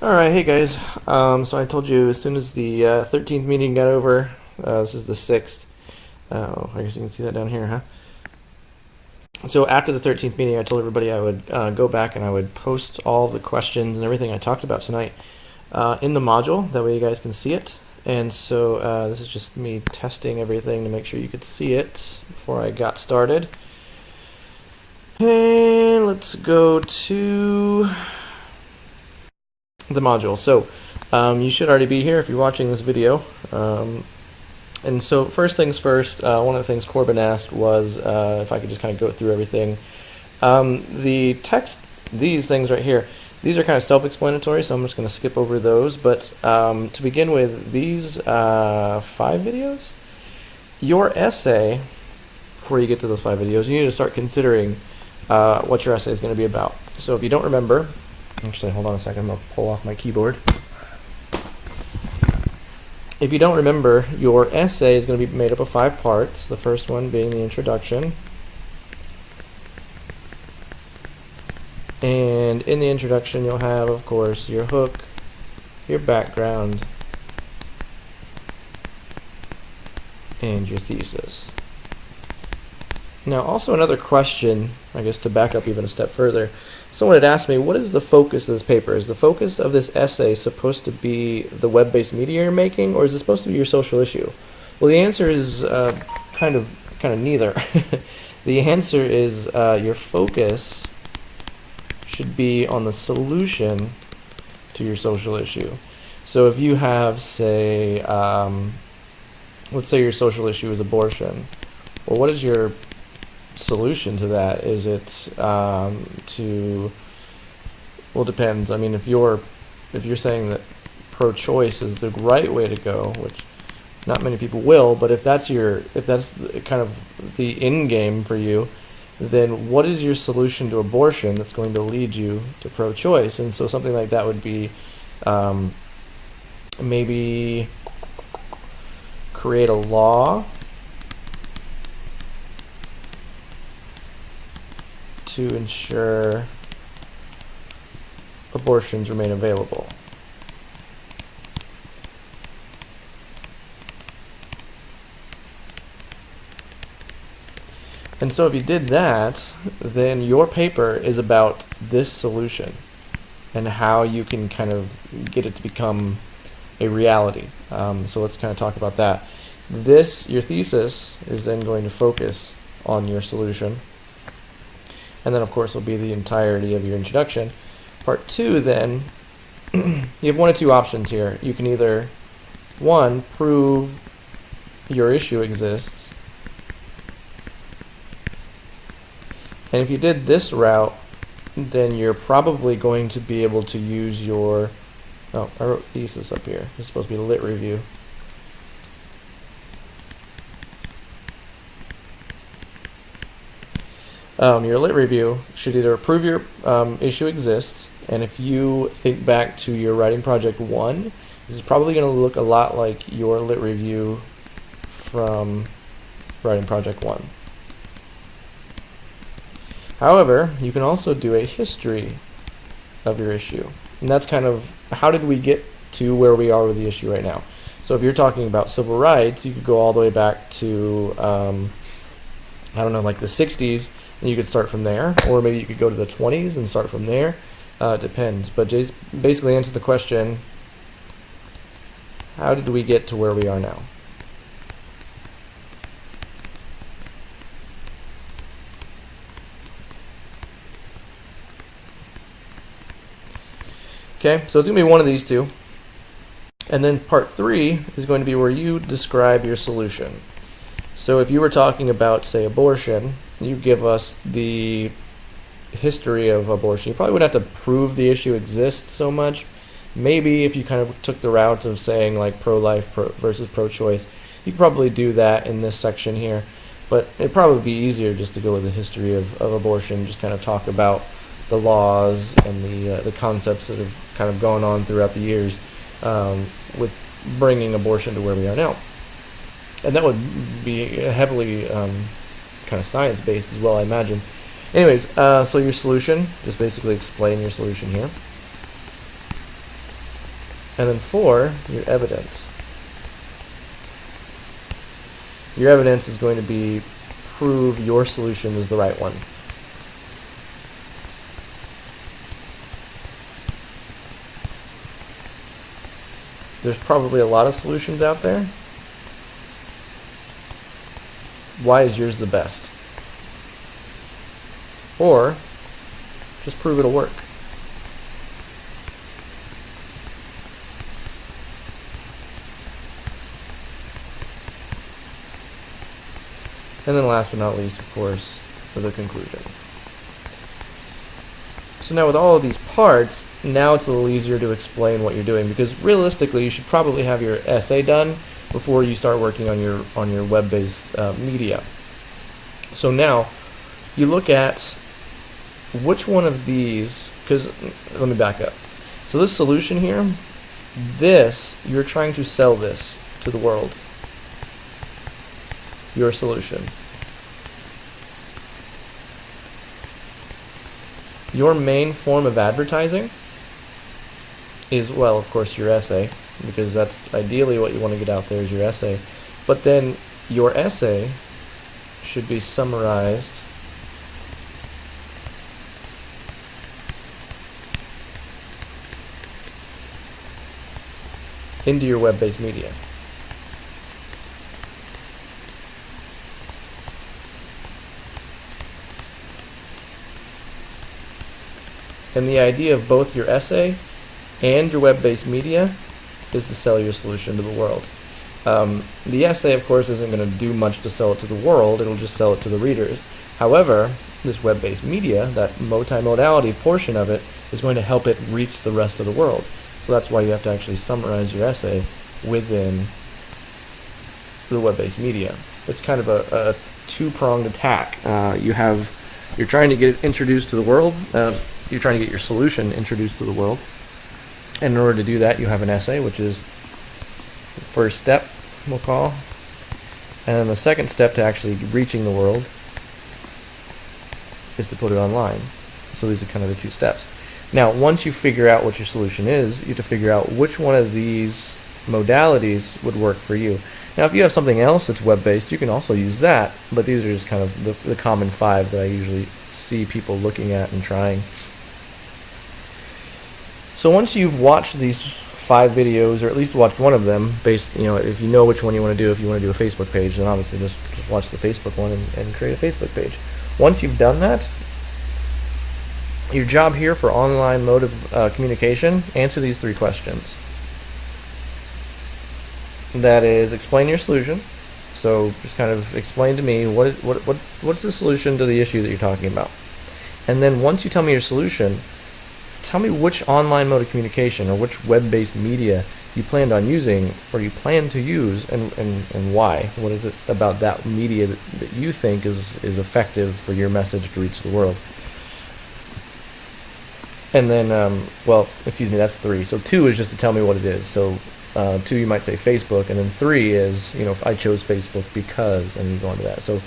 Alright, hey guys. So I told you as soon as the 13th meeting got over, this is the 6th. Oh, I guess you can see that down here, huh? So after the 13th meeting, I told everybody I would go back and I would post all the questions and everything I talked about tonight in the module. That way you guys can see it. And so this is just me testing everything to make sure you could see it before I got started. And let's go to the module. So you should already be here if you're watching this video. And so first things first, one of the things Corbin asked was if I could just kind of go through everything. The text, these things right here, these are kind of self-explanatory, so I'm just going to skip over those. But to begin with, these 5 videos, your essay, before you get to those 5 videos, you need to start considering what your essay is going to be about. So if you don't remember, actually, hold on a second, I'm going to pull off my keyboard. If you don't remember, your essay is going to be made up of 5 parts, the first one being the introduction. And in the introduction, you'll have, of course, your hook, your background, and your thesis. Now, also another question, I guess to back up even a step further, someone had asked me, what is the focus of this paper? Is the focus of this essay supposed to be the web-based media you're making, or is it supposed to be your social issue? Well, the answer is kind of neither. The answer is your focus should be on the solution to your social issue. So if you have, say, let's say your social issue is abortion, well, what is your solution to that? Is it to, well, it depends. I mean, if you're saying that pro-choice is the right way to go, which not many people will, but if that's kind of the end game for you, then what is your solution to abortion that's going to lead you to pro-choice? And so something like that would be maybe create a law to ensure abortions remain available. And so if you did that, then your paper is about this solution and how you can kind of get it to become a reality. So let's kind of talk about that. Your thesis is then going to focus on your solution. And then, of course, will be the entirety of your introduction. Part 2, then, you have one of 2 options here. You can either, 1, prove your issue exists. And if you did this route, then you're probably going to be able to use your, oh, I wrote thesis up here. This is supposed to be a lit review. Your lit review should either prove your issue exists, and if you think back to your writing project 1, this is probably going to look a lot like your lit review from writing project 1. However, you can also do a history of your issue, and that's kind of how did we get to where we are with the issue right now. So if you're talking about civil rights, you could go all the way back to I don't know, like the 60s, and you could start from there, or maybe you could go to the 20s and start from there. It depends, but just basically answer the question, how did we get to where we are now? Okay, so it's going to be one of these 2. And then part 3 is going to be where you describe your solution. So if you were talking about, say, abortion, you give us the history of abortion. You probably wouldn't have to prove the issue exists so much. Maybe if you kind of took the route of saying like pro-life versus pro-choice, you could probably do that in this section here. But it'd probably be easier just to go with the history of abortion, just kind of talk about the laws and the concepts that have kind of gone on throughout the years with bringing abortion to where we are now. And that would be heavily kind of science-based as well, I imagine. Anyways, so your solution, just basically explain your solution here. And then 4, your evidence. Your evidence is going to be prove your solution is the right one. There's probably a lot of solutions out there. Why is yours the best? Or just prove it'll work. And then last but not least, of course, the conclusion. So now with all of these parts, now it's a little easier to explain what you're doing, because realistically you should probably have your essay done before you start working on your web-based media. So now you look at which one of these, because let me back up. So this solution here, you're trying to sell this to the world. Your solution. Your main form of advertising is, well, of course, your essay, because that's ideally what you want to get out there is your essay. But then your essay should be summarized into your web-based media. And the idea of both your essay and your web-based media is to sell your solution to the world. The essay, of course, isn't going to do much to sell it to the world. It'll just sell it to the readers. However, this web-based media, that multimodality portion of it, is going to help it reach the rest of the world. So that's why you have to actually summarize your essay within the web-based media. It's kind of a two-pronged attack. You're trying to get it introduced to the world. You're trying to get your solution introduced to the world. And in order to do that, you have an essay, which is the first step, we'll call. And then the second step to actually reaching the world is to put it online. So these are kind of the two steps. Now, once you figure out what your solution is, you have to figure out which one of these modalities would work for you. Now, if you have something else that's web-based, you can also use that, but these are just kind of the common 5 that I usually see people looking at and trying. So once you've watched these 5 videos, or at least watched one of them, if you know which one you want to do, if you want to do a Facebook page, then obviously just watch the Facebook one and create a Facebook page. Once you've done that, your job here for online mode of communication, answer these 3 questions. That is, explain your solution. So just kind of explain to me what's the solution to the issue that you're talking about. And then once you tell me your solution, tell me which online mode of communication or which web-based media you planned on using or you plan to use and why. What is it about that media that you think is effective for your message to reach the world? And then, that's 3. So 2 is just to tell me what it is. So 2, you might say Facebook, and then 3 is, if I chose Facebook because, and you go into that. So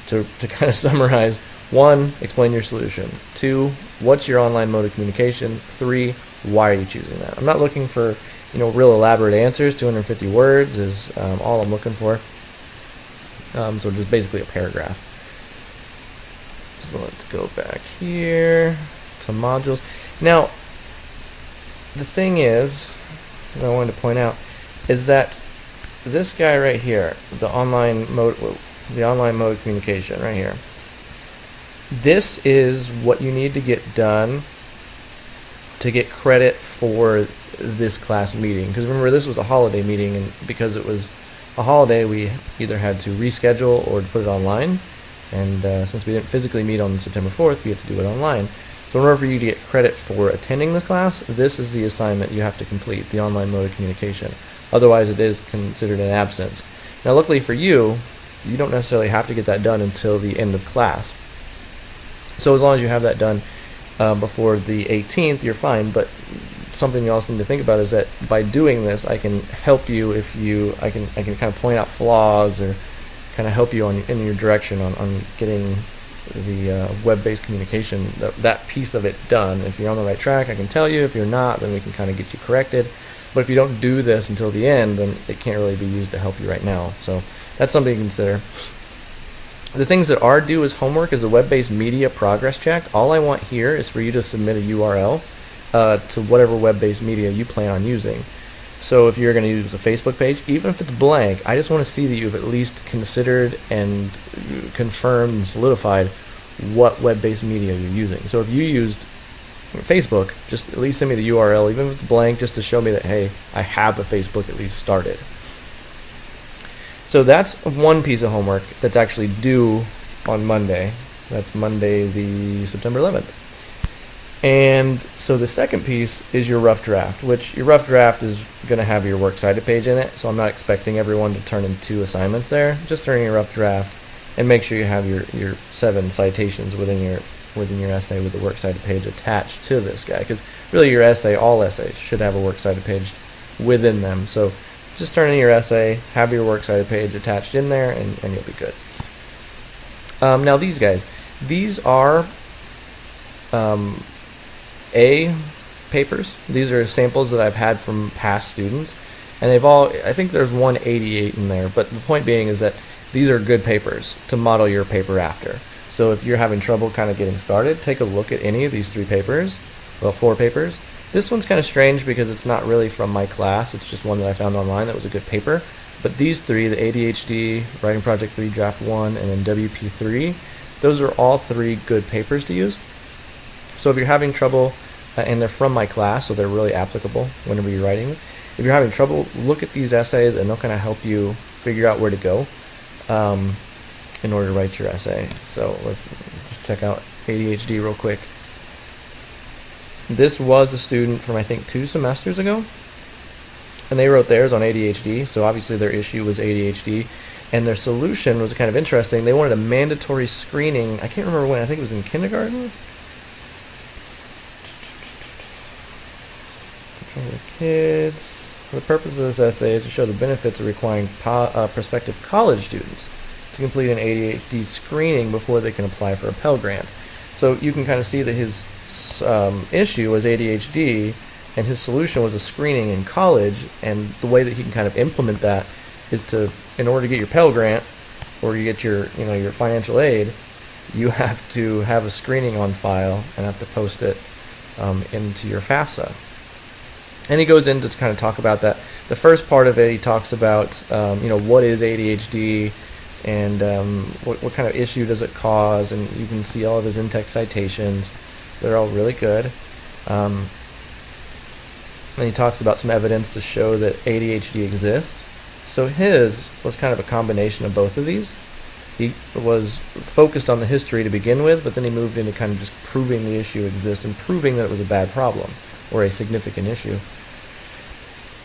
to kind of summarize, 1, explain your solution. 2, what's your online mode of communication? 3, why are you choosing that? I'm not looking for, real elaborate answers. 250 words is all I'm looking for. So just basically a paragraph. So let's go back here to modules. Now, the thing is, that I wanted to point out, is that this guy right here, the online mode of communication right here, this is what you need to get done to get credit for this class meeting. Because remember, this was a holiday meeting, and because it was a holiday, we either had to reschedule or put it online. And since we didn't physically meet on September 4th, we had to do it online. So in order for you to get credit for attending this class, this is the assignment you have to complete, the online mode of communication. Otherwise, it is considered an absence. Now, luckily for you, you don't necessarily have to get that done until the end of class. So as long as you have that done before the 18th, you're fine. But something you also need to think about is that by doing this, I can help you I can kind of point out flaws or kind of help you in your direction on getting the web-based communication, that piece of it done. If you're on the right track, I can tell you. If you're not, then we can kind of get you corrected. But if you don't do this until the end, then it can't really be used to help you right now. So that's something to consider. The things that are due as homework is a web-based media progress check. All I want here is for you to submit a URL to whatever web-based media you plan on using. So if you're going to use a Facebook page, even if it's blank, I just want to see that you've at least considered and confirmed and solidified what web-based media you're using. So if you used Facebook, just at least send me the URL, even if it's blank, just to show me that, hey, I have a Facebook at least started. So that's one piece of homework that's actually due on Monday. That's Monday, the September 11th. And so the second piece is your rough draft, which your rough draft is going to have your works cited page in it. So I'm not expecting everyone to turn in 2 assignments there. Just turn in your rough draft and make sure you have your 7 citations within your essay with the works cited page attached to this guy. Because really your essay, all essays, should have a works cited page within them. So just turn in your essay, have your works cited page attached in there, and you'll be good. Now these guys, these are A papers. These are samples that I've had from past students, and they've all, I think there's 188 in there, but the point being is that these are good papers to model your paper after. So if you're having trouble kind of getting started, take a look at any of these 3 papers, well, 4 papers. This one's kind of strange because it's not really from my class, it's just one that I found online that was a good paper. But these 3, the ADHD, Writing Project 3, Draft 1, and then WP3, those are all 3 good papers to use. So if you're having trouble, and they're from my class, so they're really applicable whenever you're writing. If you're having trouble, look at these essays and they'll kind of help you figure out where to go in order to write your essay. So let's just check out ADHD real quick. This was a student from I think 2 semesters ago, and they wrote theirs on ADHD, so obviously their issue was ADHD, and their solution was kind of interesting. They wanted a mandatory screening, I can't remember when, I think it was in kindergarten? For the kids. The purpose of this essay is to show the benefits of requiring prospective college students to complete an ADHD screening before they can apply for a Pell Grant. So you can kind of see that his issue was ADHD, and his solution was a screening in college, and the way that he can kind of implement that is to, in order to get your Pell Grant, or you get your financial aid, you have to have a screening on file and have to post it into your FAFSA. And he goes in to kind of talk about that. The first part of it, he talks about, what is ADHD, and what kind of issue does it cause, and you can see all of his in-text citations. They're all really good. And he talks about some evidence to show that ADHD exists. So his was kind of a combination of both of these. He was focused on the history to begin with, but then he moved into kind of just proving the issue exists and proving that it was a bad problem or a significant issue.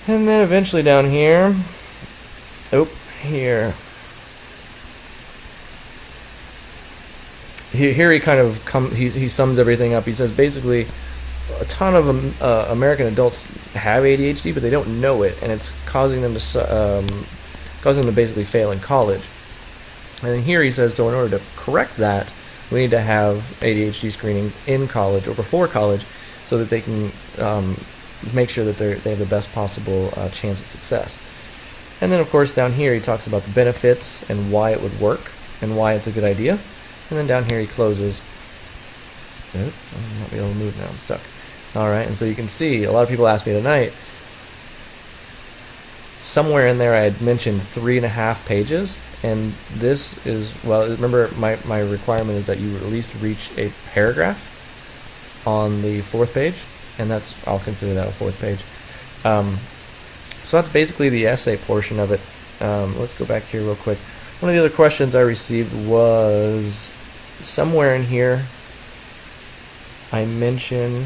And then eventually down here, Here he kind of he sums everything up. He says basically a ton of American adults have ADHD, but they don't know it, and it's causing them to basically fail in college. And then here he says, so in order to correct that, we need to have ADHD screenings in college or before college, so that they can make sure that they have the best possible chance of success. And then of course down here he talks about the benefits and why it would work and why it's a good idea. And then down here he closes. I'm not be able to move now, I'm stuck. Alright, and so you can see, a lot of people asked me tonight, somewhere in there I had mentioned 3.5 pages, and this is, well, remember my requirement is that you at least reach a paragraph on the 4th page, and I'll consider that a 4th page. So that's basically the essay portion of it. Let's go back here real quick. One of the other questions I received was somewhere in here I mentioned,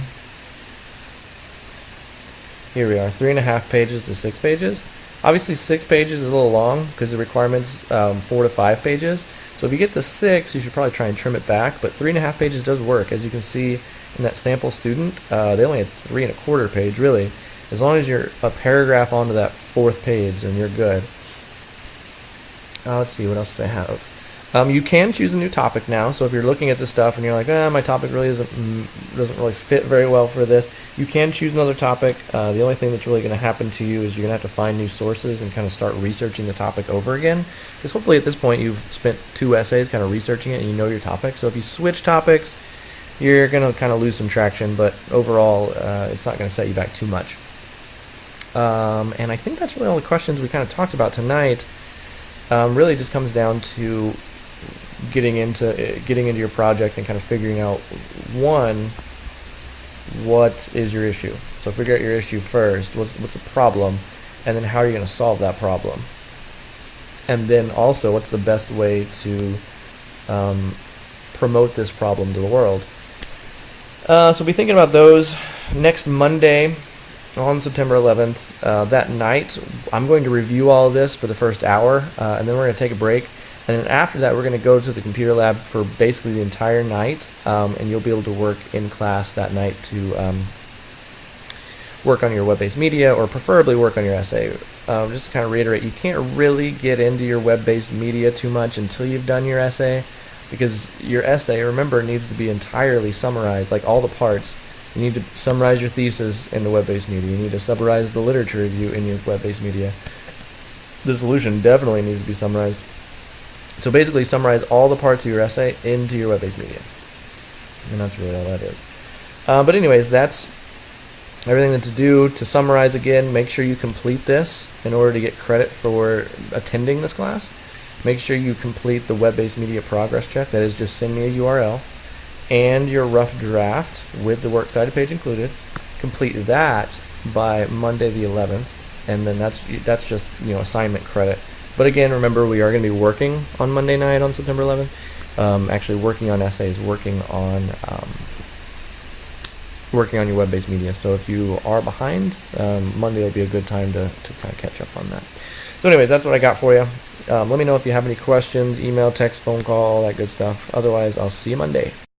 here we are, 3.5 pages to 6 pages. Obviously 6 pages is a little long because the requirement's 4 to 5 pages. So if you get to 6, you should probably try and trim it back, but 3.5 pages does work. As you can see in that sample student, they only had 3.25 page really. As long as you're a paragraph onto that 4th page, then you're good. Let's see, what else do I have? You can choose a new topic now. So if you're looking at this stuff and you're like, my topic really doesn't really fit very well for this, you can choose another topic. The only thing that's really going to happen to you is you're going to have to find new sources and kind of start researching the topic over again. Because hopefully at this point you've spent 2 essays kind of researching it and you know your topic. So if you switch topics, you're going to kind of lose some traction, but overall it's not going to set you back too much. And I think that's really all the questions we kind of talked about tonight. Really just comes down to getting into your project and kind of figuring out, one, what is your issue. So figure out your issue first. What's the problem, and then how are you going to solve that problem? And then also, what's the best way to promote this problem to the world? So be thinking about those. Next Monday, on September 11th, that night, I'm going to review all of this for the first hour, and then we're going to take a break. And then after that, we're going to go to the computer lab for basically the entire night, and you'll be able to work in class that night to work on your web-based media, or preferably work on your essay. Just to kind of reiterate, you can't really get into your web-based media too much until you've done your essay, because your essay, remember, needs to be entirely summarized, like all the parts. You need to summarize your thesis in the web-based media. You need to summarize the literature review in your web-based media. The solution definitely needs to be summarized. So basically summarize all the parts of your essay into your web-based media. And that's really all that is. But anyways, that's everything that to do. To summarize again, make sure you complete this in order to get credit for attending this class. Make sure you complete the web-based media progress check. That is, just send me a URL and your rough draft with the works cited page included. Complete that by Monday the 11th, and then that's just assignment credit. But again, remember, we are going to be working on Monday night on September 11th. Actually working on essays, working on your web-based media. So if you are behind, Monday will be a good time to kind of catch up on that. So anyways, that's what I got for you. Let me know if you have any questions, email, text, phone call, all that good stuff. Otherwise, I'll see you Monday.